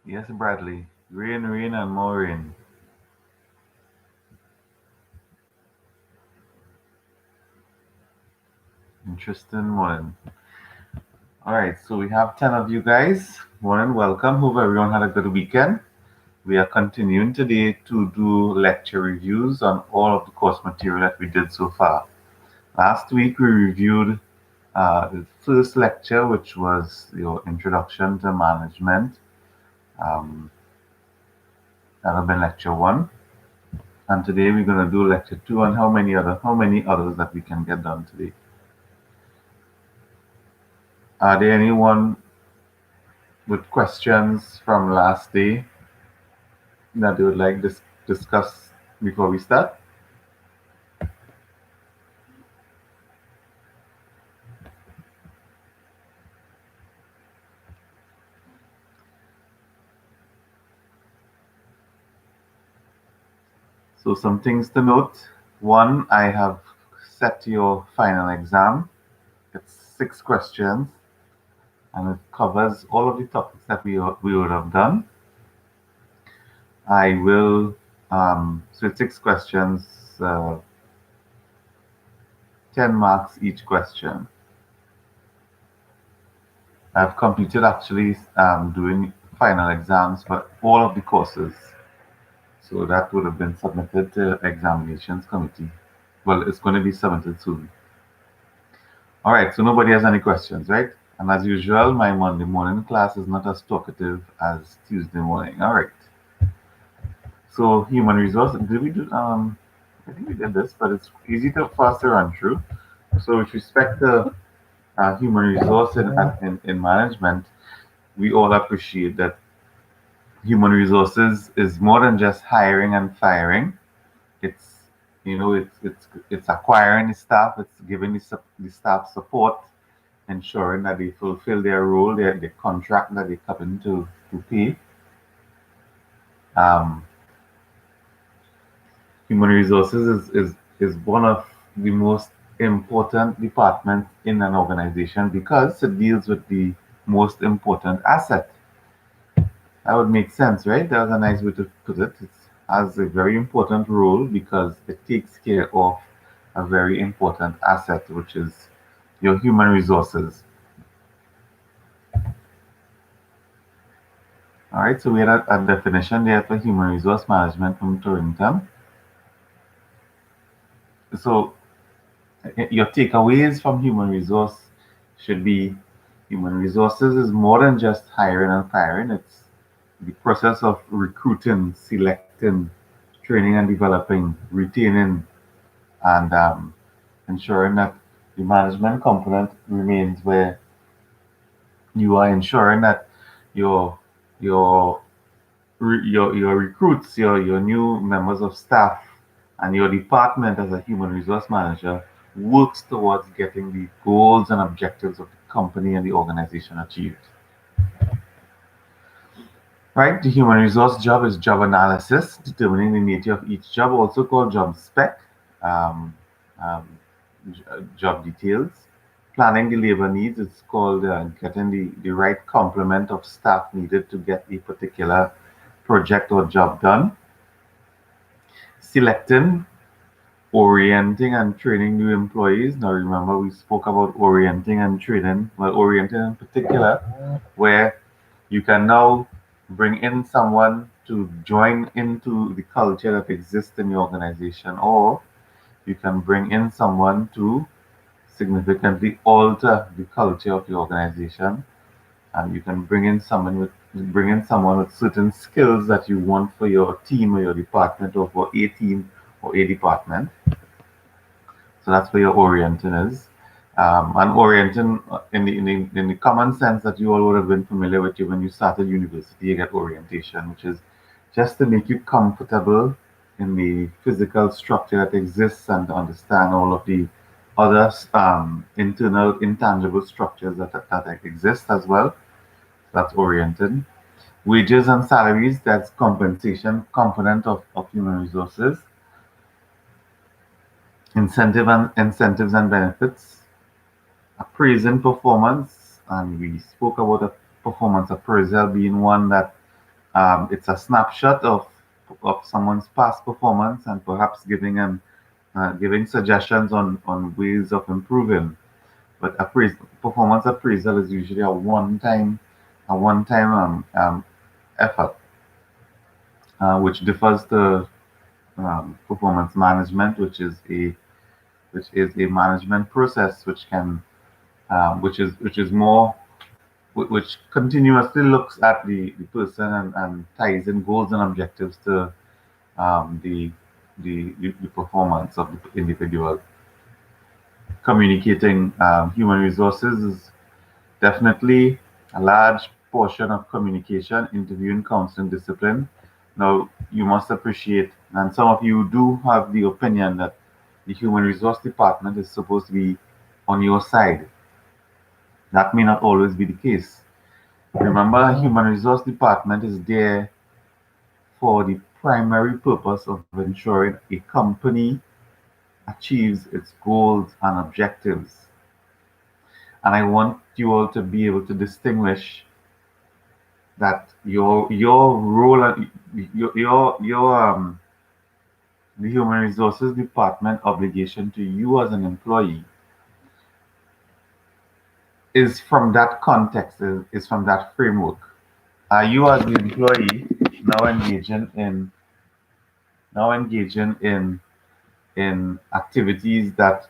Yes, Bradley. Rain, rain, and more rain. Interesting morning. All right, so we have 10 of you guys. Morning, welcome. Hope everyone had a good weekend. We are continuing today to do lecture reviews on all of the course material that we did so far. Last week, we reviewed the first lecture, which was your introduction to management. Um, that would have been lecture one. And today we're going to do lecture two on how many others that we can get done today. Are there anyone with questions from last day that they would like to discuss before we start? So some things to note. One, I have set your final exam. It's 6 questions and it covers all of the topics that we would have done. I will, so it's 6 questions, 10 marks each question. I've completed actually doing final exams for all of the courses. So that would have been submitted to examinations committee. Well, it's going to be submitted soon. All right, so nobody has any questions, right? And as usual, my Monday morning class is not as talkative as Tuesday morning. All right. So human resource, did we do? I think we did this, but it's easy to faster run through. So with respect to human resource in management, we all appreciate that human resources is more than just hiring and firing. It's it's acquiring the staff, it's giving the staff support, ensuring that they fulfill their role, their contract that they come in to pay. Um, Human resources is one of the most important departments in an organization because it deals with the most important asset. That would make sense, right? That was a nice way to put it. It has a very important role because it takes care of a very important asset, which is your human resources. All right, so we had a definition there for human resource management from Torrington. So your takeaways from human resource should be human resources is more than just hiring and firing. It's the process of recruiting, selecting, training and developing, retaining, and ensuring that the management component remains where you are ensuring that your your your recruits, your new members of staff, and your department as a human resource manager works towards getting the goals and objectives of the company and the organization achieved. Right? The human resource job is job analysis, determining the nature of each job, also called job spec, um, um, job details. Planning the labor needs is called getting the right complement of staff needed to get a particular project or job done. Selecting, orienting, and training new employees. Now, remember, we spoke about orienting and training. Well, orienting in particular, where you can now bring in someone to join into the culture that exists in your organization, or you can bring in someone to significantly alter the culture of your organization, and you can bring in someone with certain skills that you want for your team or your department or for a team or a department. So that's where your orienting is. And orienting in the common sense that you all would have been familiar with you when you started university, you get orientation, which is just to make you comfortable in the physical structure that exists and to understand all of the other internal intangible structures that exist as well. That's oriented. Wages and salaries, that's compensation component of human resources. Incentives and benefits. Appraising performance, and we spoke about a performance appraisal being one that It's a snapshot of someone's past performance and perhaps giving suggestions on ways of improving. But performance appraisal is usually a one time effort, which differs to performance management, which is a management process which is more which continuously looks at the person and ties in goals and objectives to um, the, the performance of the individual. Communicating human resources is definitely a large portion of communication, interviewing, counseling, discipline. Now, you must appreciate, and some of you do have the opinion that the human resource department is supposed to be on your side. That may not always be the case. Remember, human resource department is there for the primary purpose of ensuring a company achieves its goals and objectives. And I want you all to be able to distinguish that your role and your the human resources department obligation to you as an employee is from that context, is from that framework. Are you as the employee now engaging in now engaging in activities that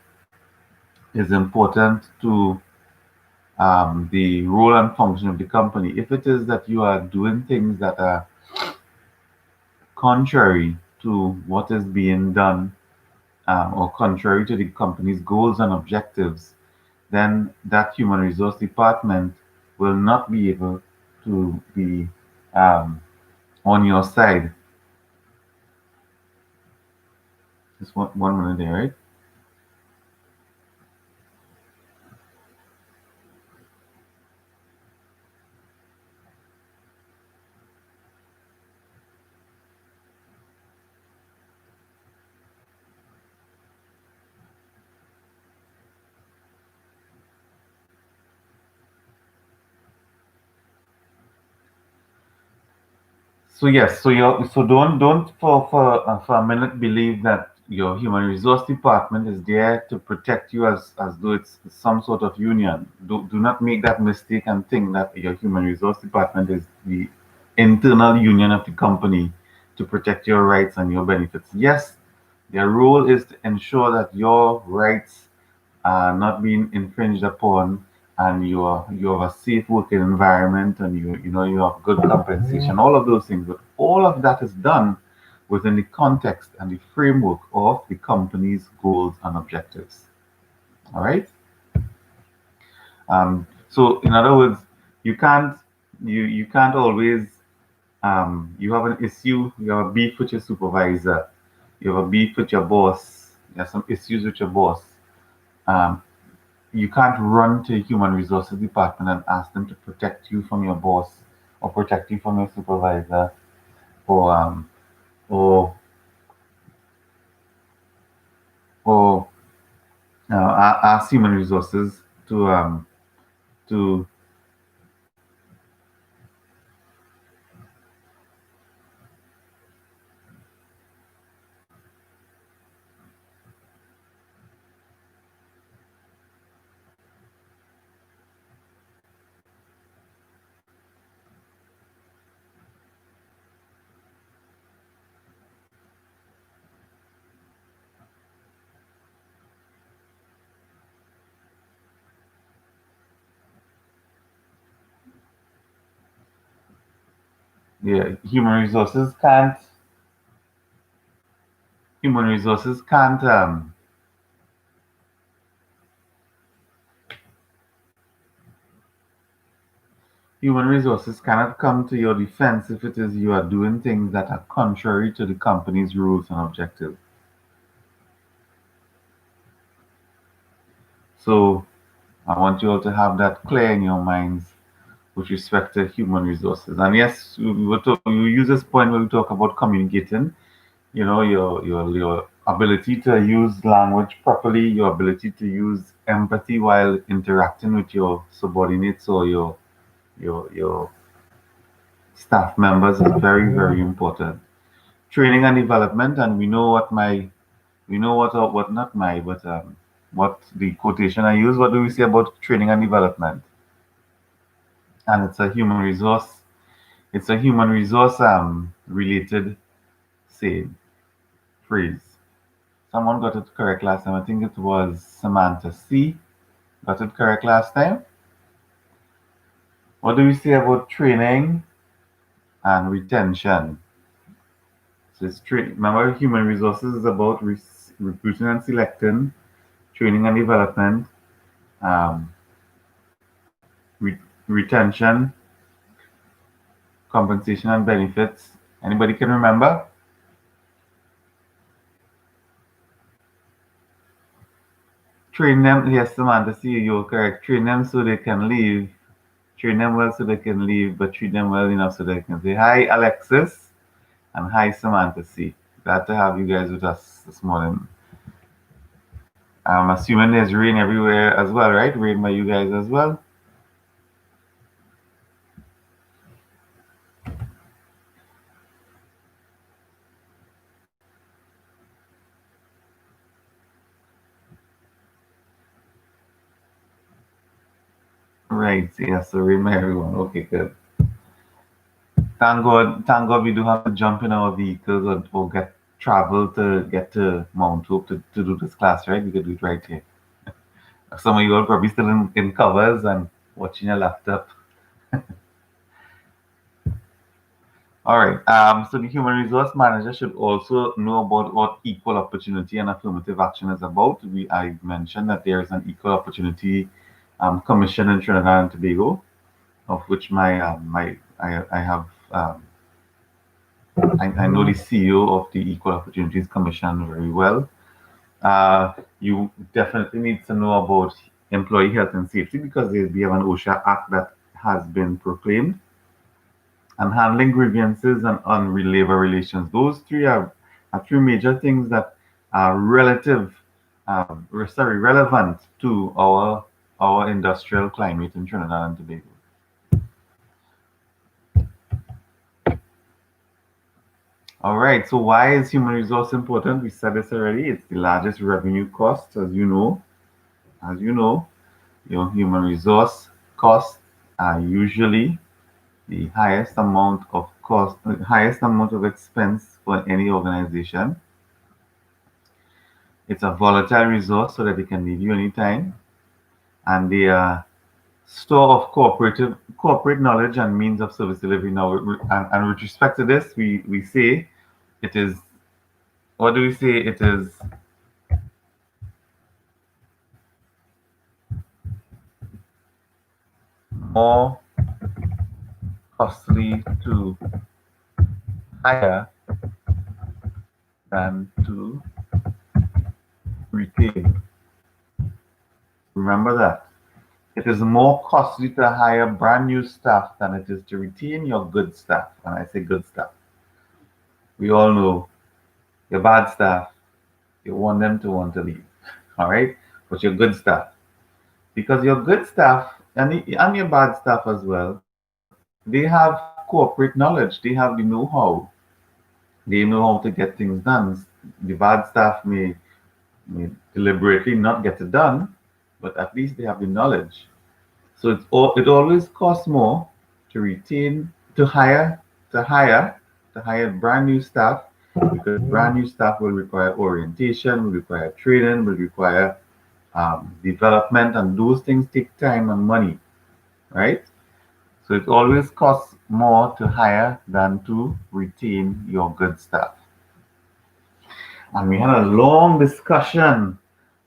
is important to the role and function of the company? If it is that you are doing things that are contrary to what is being done, or contrary to the company's goals and objectives, then that human resource department will not be able to be um, on your side. Just one minute there, right? So yes, don't for a minute believe that your human resource department is there to protect you as though it's some sort of union. Do not make that mistake and think that your human resource department is the internal union of the company to protect your rights and your benefits. Yes, their role is to ensure that your rights not being infringed upon, and you have a safe working environment, and you have good compensation, all of those things. But all of that is done within the context and the framework of the company's goals and objectives. All right. So in other words, you can't you can't always you have an issue, you have a beef with your supervisor, you have a beef with your boss, you have some issues with your boss. Um, you can't run to a human resources department and ask them to protect you from your boss or protect you from your supervisor, or or or ask human resources to yeah, human resources can't human resources cannot come to your defense if it is you are doing things that are contrary to the company's rules and objectives. So I want you all to have that clear in your minds with respect to human resources. And yes, we use this point when we talk about communicating. Your ability to use language properly, your ability to use empathy while interacting with your subordinates or your staff members is very, very important. Training and development, and we know what my, we know what not my, but what the quotation I use. What do we say about training and development? And it's a human resource. It's a human resource related say phrase. Someone got it correct last time. I think it was Samantha C. Got it correct last time. What do we say about training and retention? So it's remember, human resources is about recruiting and selecting, training and development, um, retention, compensation and benefits. Anybody can remember? Train them. Yes, Samantha, see you're correct. Train them so they can leave. Train them well so they can leave, but treat them well enough so they can say hi, Alexis, and hi, Samantha C. Glad to have you guys with us this morning. I'm assuming there's rain everywhere as well, right? Rain by you guys as well. Right, yeah, so rain by everyone. Okay, good. Thank God we do have to jump in our vehicles or get travel to get to Mount Hope to do this class, right? We could do it right here. Some of you are probably still in covers and watching your laptop. All right. So the human resource manager should also know about what equal opportunity and affirmative action is about. I mentioned that there is an equal opportunity commission in Trinidad and Tobago, of which I have I know the CEO of the Equal Opportunities Commission very well. You definitely need to know about employee health and safety because we have an OSHA Act that has been proclaimed, and handling grievances and on labor relations. Those three are three major things that are relevant to our industrial climate in Trinidad and Tobago. All right, so why is human resource important? We said this already. It's the largest revenue cost, as you know. As you know, your human resource costs are usually the highest amount of cost, the highest amount of expense for any organization. It's a volatile resource so that it can leave you anytime, and they are store of corporate knowledge and means of service delivery. Now, and with respect to this, we say it is. What do we say? It is more costly to hire than to retain. Remember that. It is more costly to hire brand new staff than it is to retain your good staff. And I say good staff. We all know your bad staff, you want them to want to leave. All right? But your good staff. Because your good staff and your bad staff as well, they have corporate knowledge, they have the know how, they know how to get things done. The bad staff may deliberately not get it done, but at least they have the knowledge. So it always costs more to retain to hire brand new staff because brand new staff will require orientation, will require training, will require development, and those things take time and money, right? So it always costs more to hire than to retain your good staff. And we had a long discussion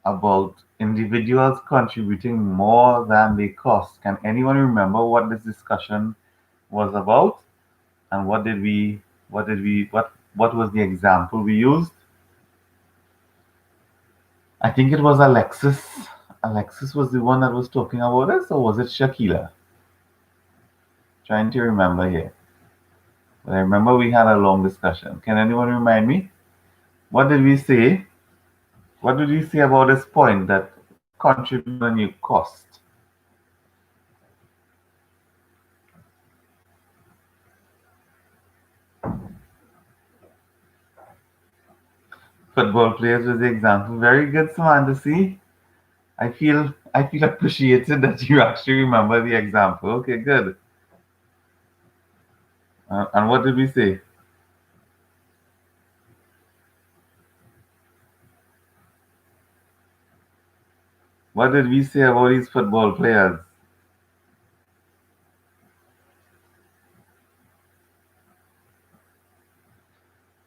about individuals contributing more than they cost. Can anyone remember what this discussion was about? And what was the example we used? I think it was Alexis. Alexis was the one that was talking about this, or was it Shakila? Trying to remember here. But I remember we had a long discussion. Can anyone remind me? What did we say? What did we say about this point that contribute when you cost? Football players was the example. Very good, Samantha. See, I feel appreciated that you actually remember the example. Okay, good. And what did we say? What did we say about these football players?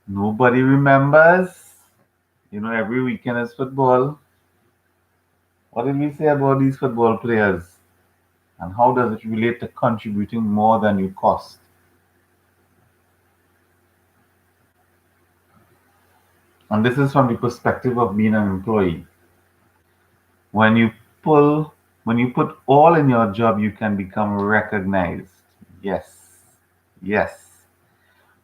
Nobody remembers. Every weekend is football. What did we say about these football players? And how does it relate to contributing more than you cost? And this is from the perspective of being an employee. When you pull, when you put all in your job, you can become recognized. Yes, yes.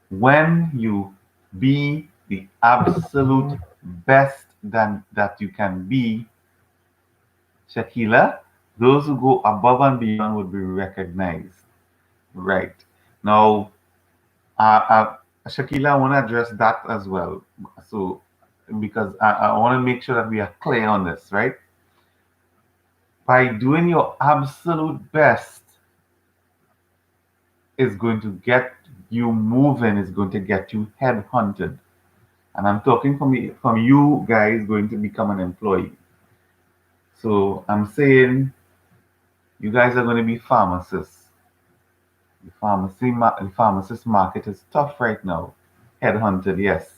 When you be the absolute best than that you can be, Shakila, those who go above and beyond would be recognized. Right. Now, Shakila, I want to address that as well. So, because I want to make sure that we are clear on this, right? By doing your absolute best is going to get you moving, is going to get you headhunted. And I'm talking from you guys going to become an employee. So I'm saying you guys are going to be pharmacists. The pharmacist market is tough right now. Headhunted, yes.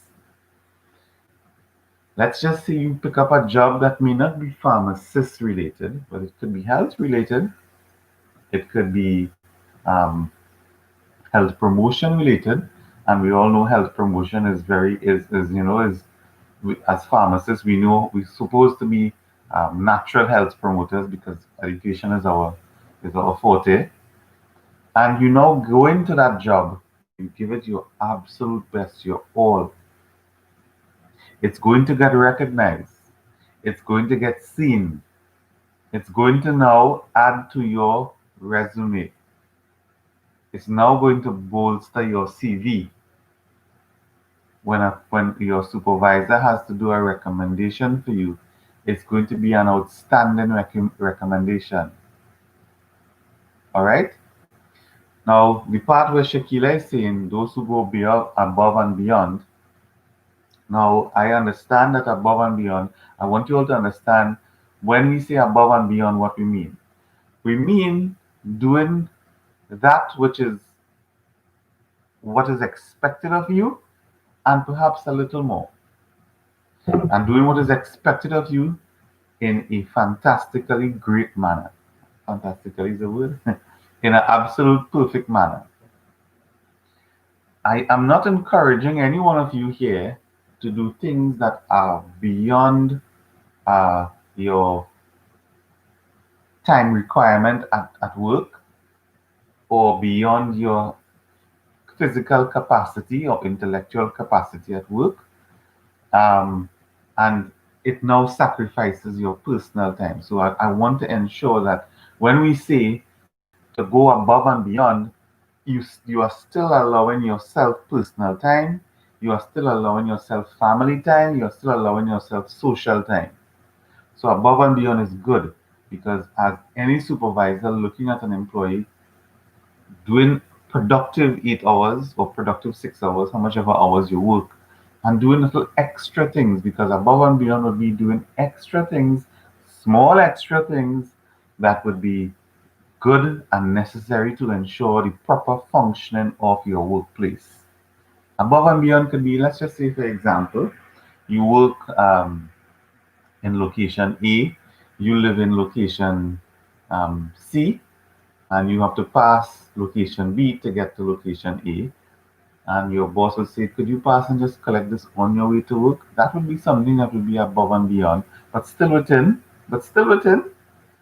Let's just say you pick up a job that may not be pharmacist related, but it could be health related. It could be um, health promotion related, and we all know health promotion is very is as pharmacists we know we're supposed to be natural health promoters because education is our forte, and go into that job, you give it your absolute best, your all. It's going to get recognized. It's going to get seen. It's going to now add to your resume. It's now going to bolster your CV. When your supervisor has to do a recommendation for you, it's going to be an outstanding recommendation. All right. Now, the part where Shakila is saying those who go beyond, above and beyond. Now, I understand that above and beyond. I want you all to understand when we say above and beyond what we mean. We mean doing that which is what is expected of you and perhaps a little more. And doing what is expected of you in a fantastically great manner. Fantastically is a word. In an absolute perfect manner. I am not encouraging any one of you here to do things that are beyond your time requirement at work or beyond your physical capacity or intellectual capacity at work. Um, and it now sacrifices your personal time. So I want to ensure that when we say to go above and beyond, you are still allowing yourself personal time, you are still allowing yourself family time, you are still allowing yourself social time. So above and beyond is good because as any supervisor looking at an employee doing productive 8 hours or productive 6 hours, how much ever hours you work, and doing little extra things because above and beyond would be doing extra things, small extra things that would be good and necessary to ensure the proper functioning of your workplace. Above and beyond could be, let's just say, for example, you work in location A, you live in location C, and you have to pass location B to get to location A. And your boss will say, could you pass and just collect this on your way to work? That would be something that would be above and beyond, but still within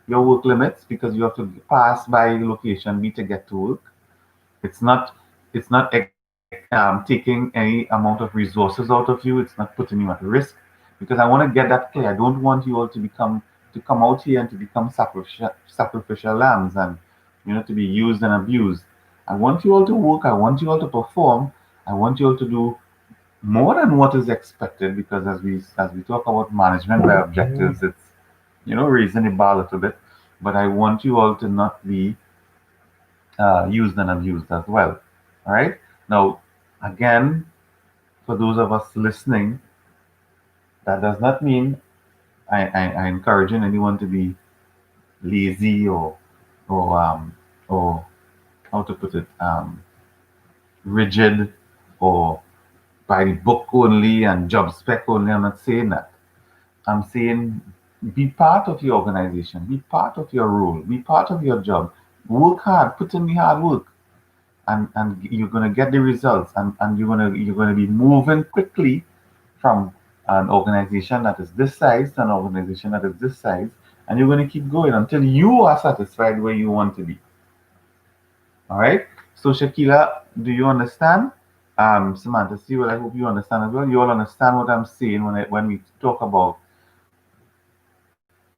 your work limits because you have to pass by location B to get to work. It's not taking any amount of resources out of you. It's not putting you at risk because I want to get that clear. I don't want you all to come out here and to become sacrificial lambs and to be used and abused. I want you all to work. I want you all to perform. I want you all to do more than what is expected, because as we talk about management by objectives, it's raising the bar a little bit. But I want you all to not be used and abused as well. All right. Now, again, for those of us listening, that does not mean I encouraging anyone to be lazy or how to put it, rigid, or by the book only and job spec only. I'm not saying that. I'm saying be part of your organization, be part of your role, be part of your job. Work hard, put in the hard work, and you're gonna get the results, and you're gonna be moving quickly from an organization that is this size to an organization that is this size, and you're gonna keep going until you are satisfied where you want to be. All right. So Shakila, do you understand? Samantha, see, well, I hope you understand as well. You all understand what I'm saying when we talk about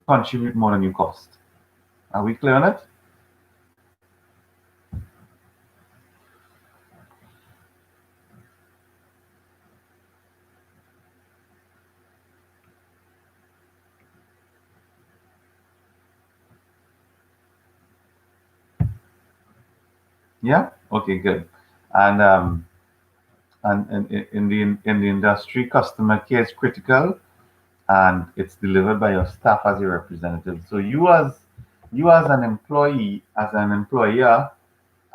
contribute more than you cost. Are we clear on it? Yeah. Okay. Good. And in the industry, customer care is critical, and it's delivered by your staff as your representative. So you as an employee, as an employer,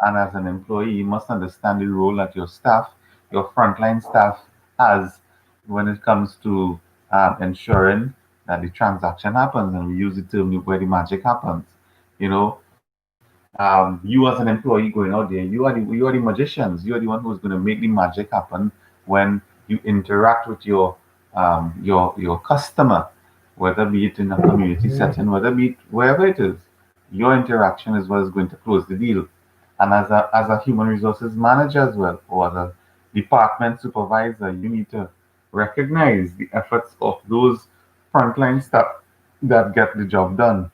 and as an employee, you must understand the role that your staff, your frontline staff, has when it comes to ensuring that the transaction happens. And we use the term where the magic happens. You know, you as an employee going out there, you are the magicians. You are the one who's going to make the magic happen when you interact with your customer, whether be it in a community setting, whether be it wherever it is. Your interaction is what is going to close the deal. And as a human resources manager as well, or as a department supervisor, you need to recognize the efforts of those frontline staff that get the job done.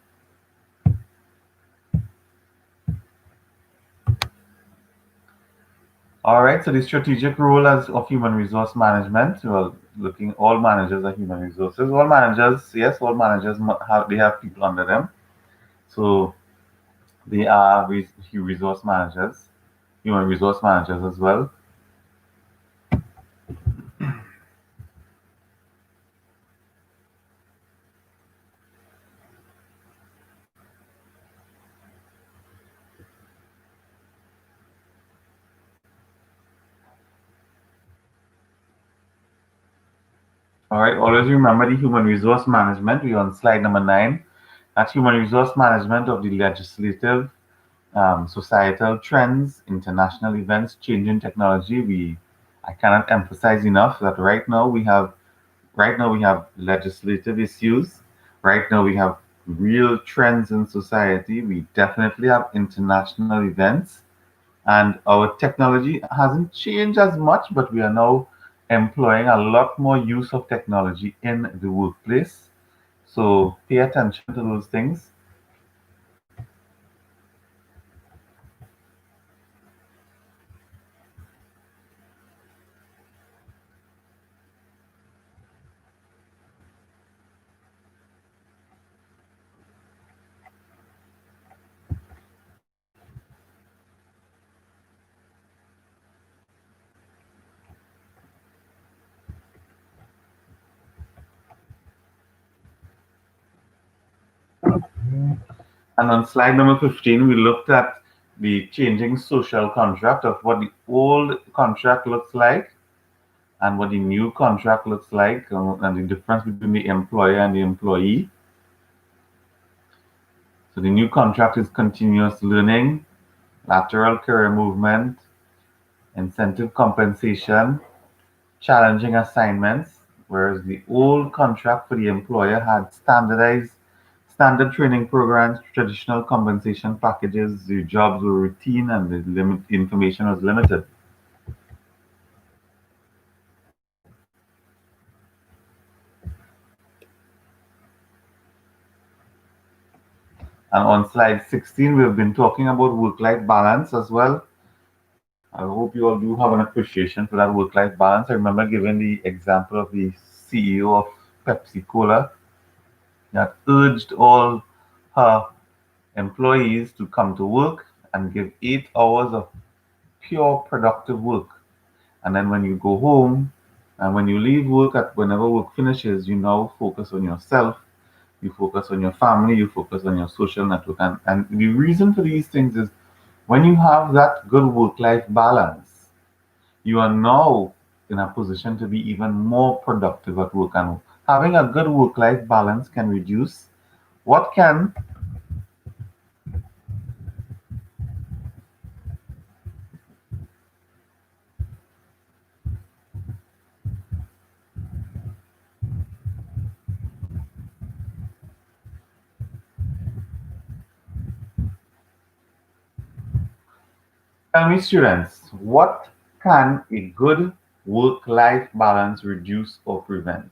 All right, so the strategic role as of human resource management, well, looking, all managers are human resources. All managers, yes, all managers have people under them, so they are resource managers, human resource managers as well. All right, always remember the human resource management. We're on slide number 9. That's human resource management of the legislative, societal trends, international events, changing technology. I cannot emphasize enough that right now we have legislative issues. Right now we have real trends in society. We definitely have international events, and our technology hasn't changed as much, but we are now employing a lot more use of technology in the workplace. So pay attention to those things. And on slide number 15, we looked at the changing social contract of what the old contract looks like and what the new contract looks like, and the difference between the employer and the employee. So the new contract is continuous learning, lateral career movement, incentive compensation, challenging assignments, whereas the old contract for the employer had standard training programs, traditional compensation packages, the jobs were routine, and the information was limited. And on slide 16, we've been talking about work-life balance as well. I hope you all do have an appreciation for that work-life balance. I remember giving the example of the CEO of Pepsi Cola that urged all her employees to come to work and give 8 hours of pure productive work. And then when you go home and when you leave work at whenever work finishes, you now focus on yourself, you focus on your family, you focus on your social network. And the reason for these things is when you have that good work-life balance, you are now in a position to be even more productive at work. And having a good work-life balance can reduce what can. Tell me, students, what can a good work-life balance reduce or prevent?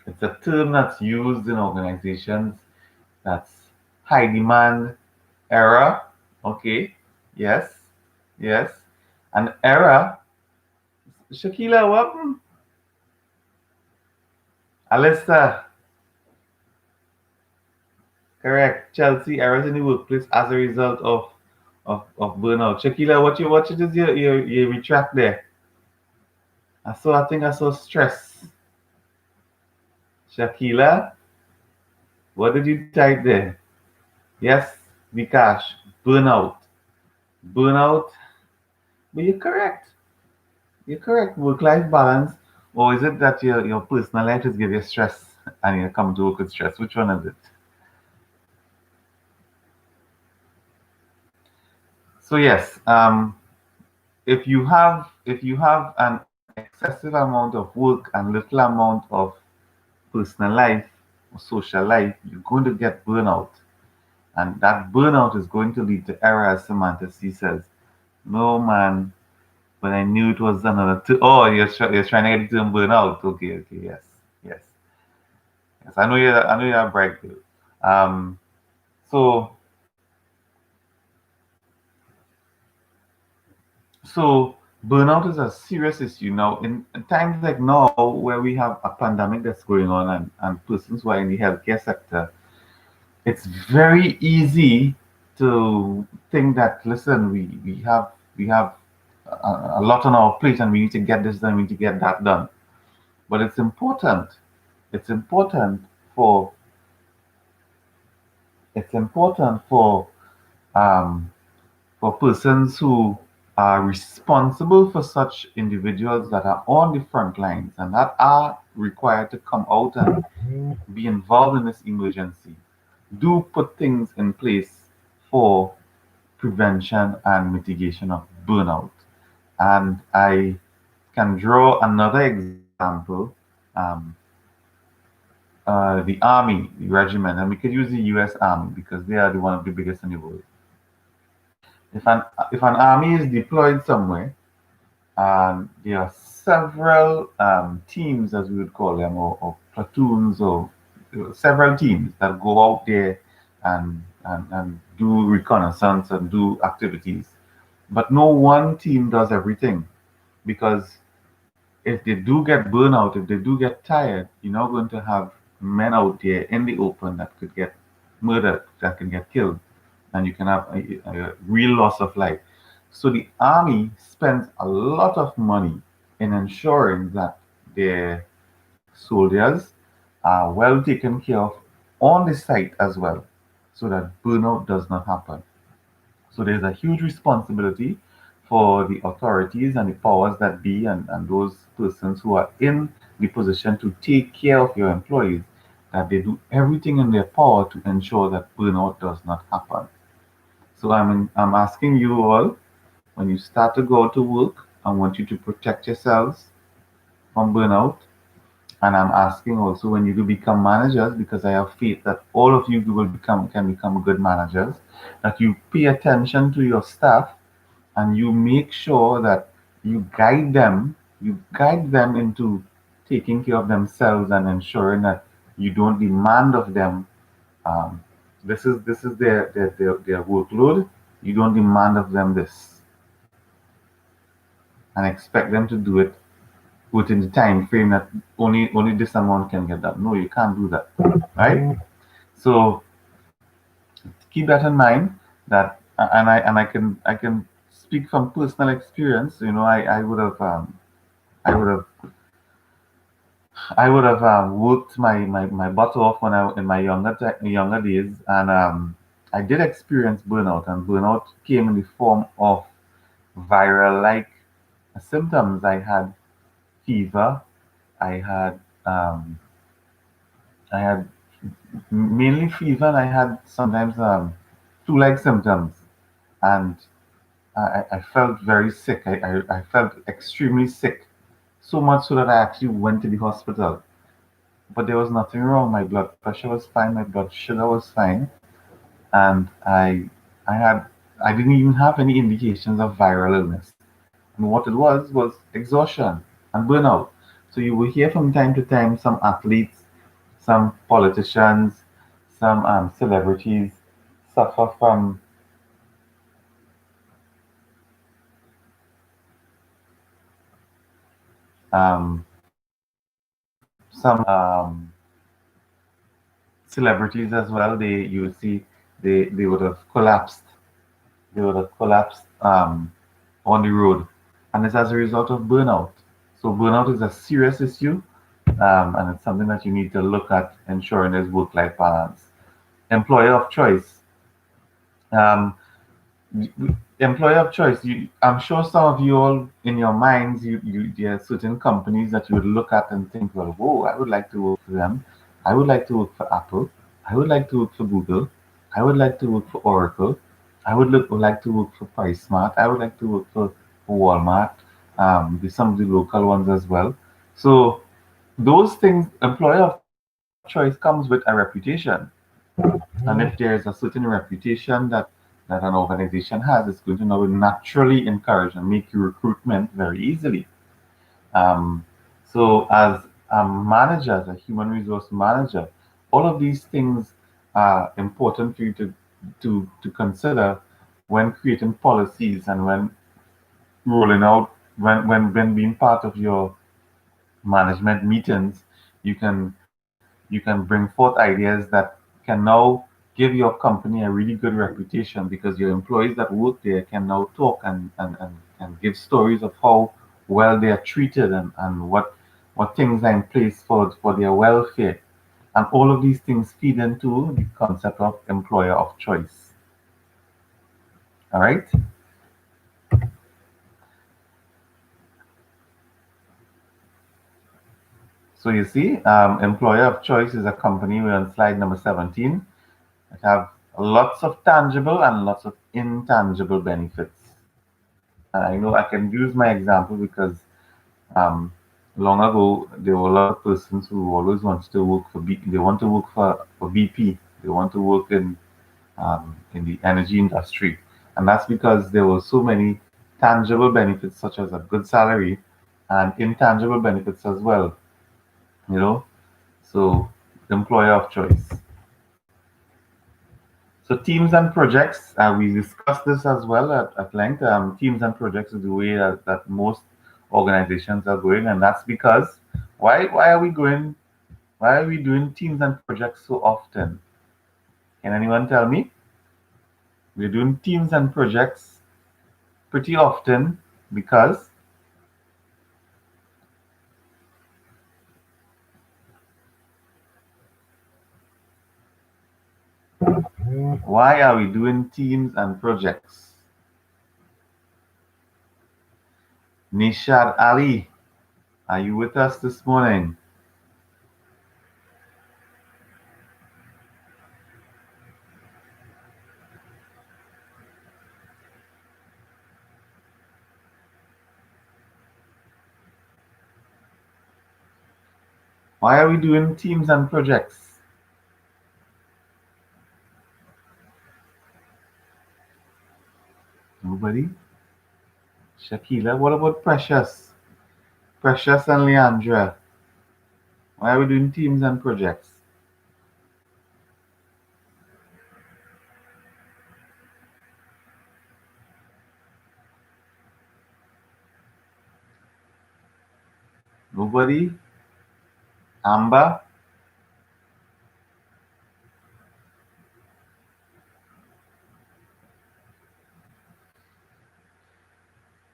It's a term that's used in organizations that's high demand era. Okay. Yes. Yes. An era. Shakila, what? Alista, correct. Chelsea, errors in the workplace as a result of burnout. Shakila, what you just you retract there. I saw stress. Shakila, what did you type there? Yes, Vikash, burnout. Burnout, but you're correct. You're correct. Work-life balance, or is it that your personal life is give you stress and you come to work with stress? Which one is it? So yes, if you have an excessive amount of work and little amount of personal life or social life, you're going to get burnout, and that burnout is going to lead to error, as Samantha C says. No man, but I knew it was another. Oh, you're trying to get it to burnout. Okay, okay, yes, yes, yes. I know you're a bright girl. Um, so So burnout is a serious issue now. In times like now, where we have a pandemic that's going on, and persons who are in the healthcare sector, it's very easy to think that listen, we have a lot on our plate, and we need to get this done, we need to get that done. But it's important. It's important for it's important um, for persons who are responsible for such individuals that are on the front lines and that are required to come out and be involved in this emergency, do put things in place for prevention and mitigation of burnout. And I can draw another example, um, the Army, the regiment, and we could use the US Army because they are one of the biggest in the world. If an army is deployed somewhere, there are several teams, as we would call them, or platoons, or several teams that go out there and do reconnaissance and do activities. But no one team does everything because if they do get burnout, if they do get tired, you're not going to have men out there in the open that could get murdered, that can get killed, and you can have a real loss of life. So the army spends a lot of money in ensuring that their soldiers are well taken care of on the site as well, so that burnout does not happen. So there's a huge responsibility for the authorities and the powers that be, and those persons who are in the position to take care of your employees, that they do everything in their power to ensure that burnout does not happen. So I'm asking you all, when you start to go to work, I want you to protect yourselves from burnout. And I'm asking also when you do become managers, because I have faith that all of you will become can become good managers, that you pay attention to your staff and you make sure that you guide them into taking care of themselves and ensuring that you don't demand of them um, This is their workload. You don't demand of them this and expect them to do it within the time frame that only this amount can get done. No, you can't do that, right? So keep that in mind. That and I can speak from personal experience. I would have I would have I would have worked my butt off when I in my younger days, and I did experience burnout, and burnout came in the form of viral like symptoms. I had fever. I had um, I had mainly fever, and I had sometimes flu-like symptoms, and I felt very sick. I felt extremely sick, so much so that I actually went to the hospital. But there was nothing wrong. My blood pressure was fine. My blood sugar was fine, and I had I didn't even have any indications of viral illness. And what it was exhaustion and burnout. So you will hear from time to time some athletes, some politicians, some celebrities suffer from some celebrities as well. You would see they would have collapsed. They would have collapsed on the road, and it's as a result of burnout. So burnout is a serious issue, and it's something that you need to look at ensuring there's work-life balance. Employer of choice. Um, Employer of choice. I'm sure some of you all in your minds, there are certain companies that you would look at and think, well, whoa, I would like to work for them. I would like to work for Apple. I would like to work for Google. I would like to work for Oracle. Like to work for PriceSmart. I would like to work for Walmart. Some of the local ones as well. So those things, employer of choice comes with a reputation. And if there is a certain reputation that an organization has, it's going to now naturally encourage and make you recruitment very easily. Um, so, as a manager, as a human resource manager, all of these things are important for you to consider when creating policies and when rolling out when being part of your management meetings. You can bring forth ideas that can now give your company a really good reputation because your employees that work there can now talk and give stories of how well they are treated and what things are in place for their welfare. And all of these things feed into the concept of employer of choice. All right. So you see, employer of choice is a company. We're on slide number 17. It have lots of tangible and lots of intangible benefits. And I know I can use my example because um, long ago there were a lot of persons who always wanted to work for they want to work for BP. They want to work in the energy industry. And that's because there were so many tangible benefits such as a good salary and intangible benefits as well, you know. So employer of choice. So teams and projects, we discussed this as well at length. Teams and projects is the way that most organizations are going, and that's because why are we going? Why are we doing teams and projects so often? Can anyone tell me? We're doing teams and projects pretty often because why are we doing teams and projects? Nishad Ali, are you with us this morning? Why are we doing teams and projects? Nobody? Shakila, what about Precious? Precious and Leandra, why are we doing teams and projects? Nobody? Amber?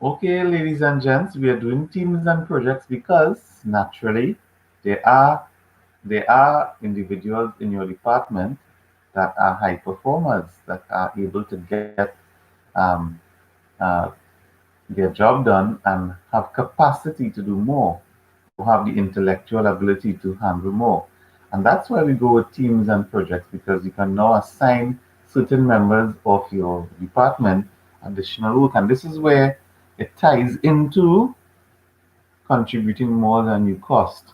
Okay, ladies and gents, we are doing teams and projects because naturally there are there are individuals in your department that are high performers that are able to get um, uh, their job done and have capacity to do more, who have the intellectual ability to handle more. And that's why we go with teams and projects because you can now assign certain members of your department additional work. And this is where it ties into contributing more than you cost.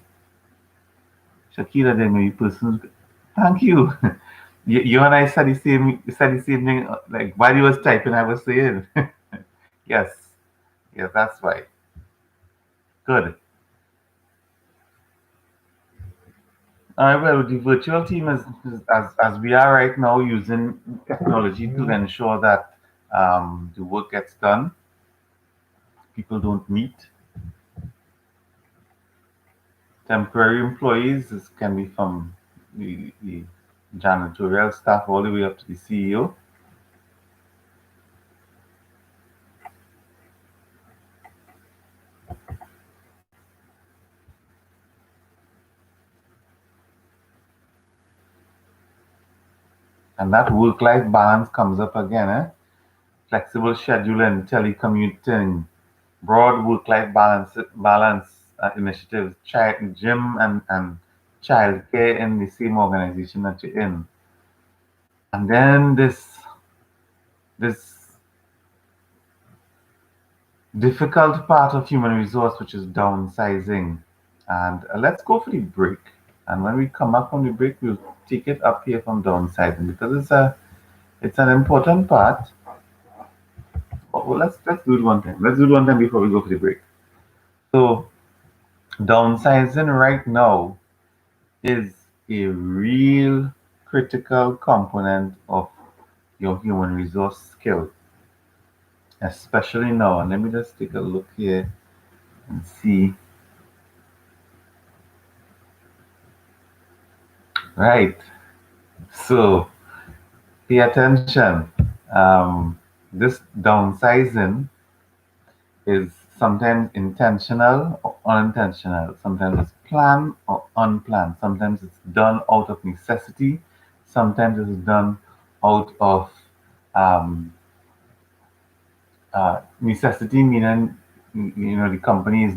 Shakira, then maybe person. Thank you. You and I said the same thing. Like while you was typing, I was saying, yes, yes, that's right. Good. Well, the virtual team is as we are right now using technology to ensure that the work gets done. People don't meet. Temporary employees this can be from the janitorial staff all the way up to the CEO. And that work-life balance comes up again. Flexible scheduling, telecommuting, broad work-life balance initiatives, gym and childcare in the same organization that you're in. And then this difficult part of human resource, which is downsizing. And let's go for the break. And when we come back from the break, we'll take it up here from downsizing because it's an important part. Well, let's do it one time. Let's do it one time before we go for the break. So downsizing right now is a real critical component of your human resource skill, especially now. And let me just take a look here and see. Right. So pay attention. This downsizing is sometimes intentional or unintentional. Sometimes it's planned or unplanned. Sometimes it's done out of necessity. Sometimes it's done out of um, necessity, meaning the company is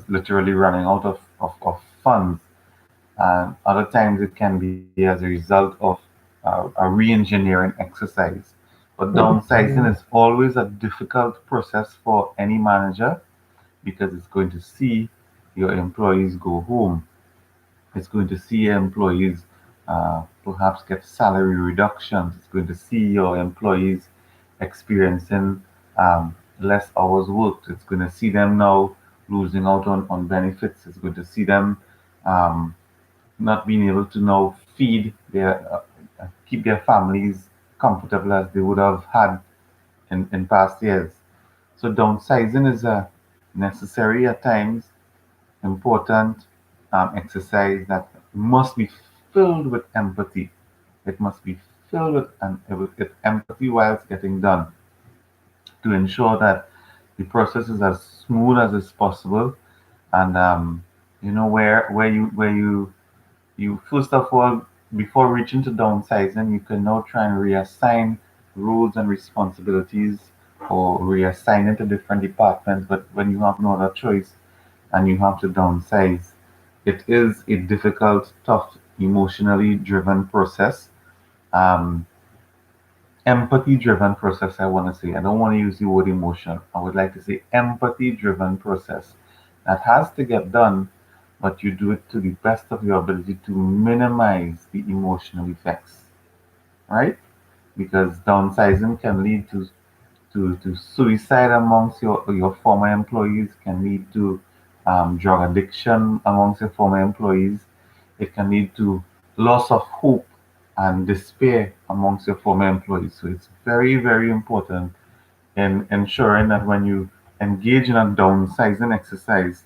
literally running out of funds. And other times it can be as a result of a re-engineering exercise. But downsizing is always a difficult process for any manager because it's going to see your employees go home. It's going to see your employees perhaps get salary reductions. It's going to see your employees experiencing less hours worked. It's going to see them now losing out on benefits. It's going to see them um, not being able to now feed keep their families comfortable as they would have had in past years. So downsizing is a necessary at times, important exercise that must be filled with empathy. It must be filled with empathy while it's getting done to ensure that the process is as smooth as is possible. And where you first of all, before reaching to downsizing, you can now try and reassign roles and responsibilities or reassign it to different departments. But when you have no other choice and you have to downsize, it is a difficult, tough, emotionally driven process. Um, Empathy driven process, I want to say. I don't want to use the word emotion. I would like to say empathy driven process that has to get done, but you do it to the best of your ability to minimize the emotional effects, right? Because downsizing can lead to suicide amongst your former employees, can lead to drug addiction amongst your former employees. It can lead to loss of hope and despair amongst your former employees. So it's very, very important in ensuring that when you engage in a downsizing exercise,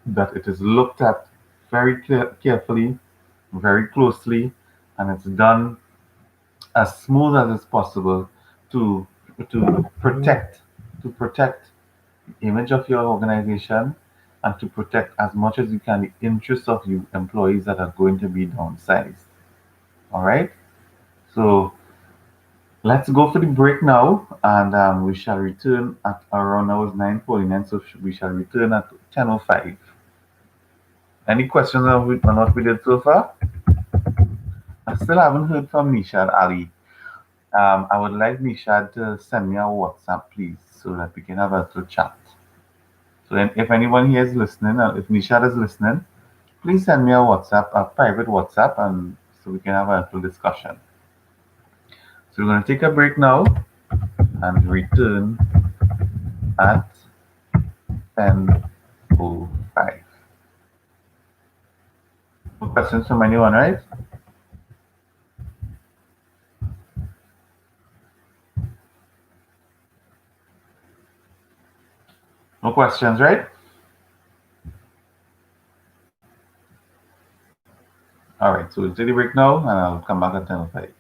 that it is looked at very carefully, very closely, and it's done as smooth as is possible to to protect to protect the image of your organization and to protect as much as you can the interests of you employees that are going to be downsized. All right. So let's go for the break now, and we shall return at around now is 9:49, so we shall return at 10:05. Any questions on what we did so far? I still haven't heard from Nishad Ali. I would like Nishad to send me a WhatsApp, please, so that we can have a little chat. So then, if anyone here is listening, if Nishad is listening, please send me a WhatsApp, a private WhatsApp, and so we can have a little discussion. So we're going to take a break now and return at 10:05. No questions from anyone, right? No questions, right? All right, so we'll take a break now, and I'll come back at 10:05.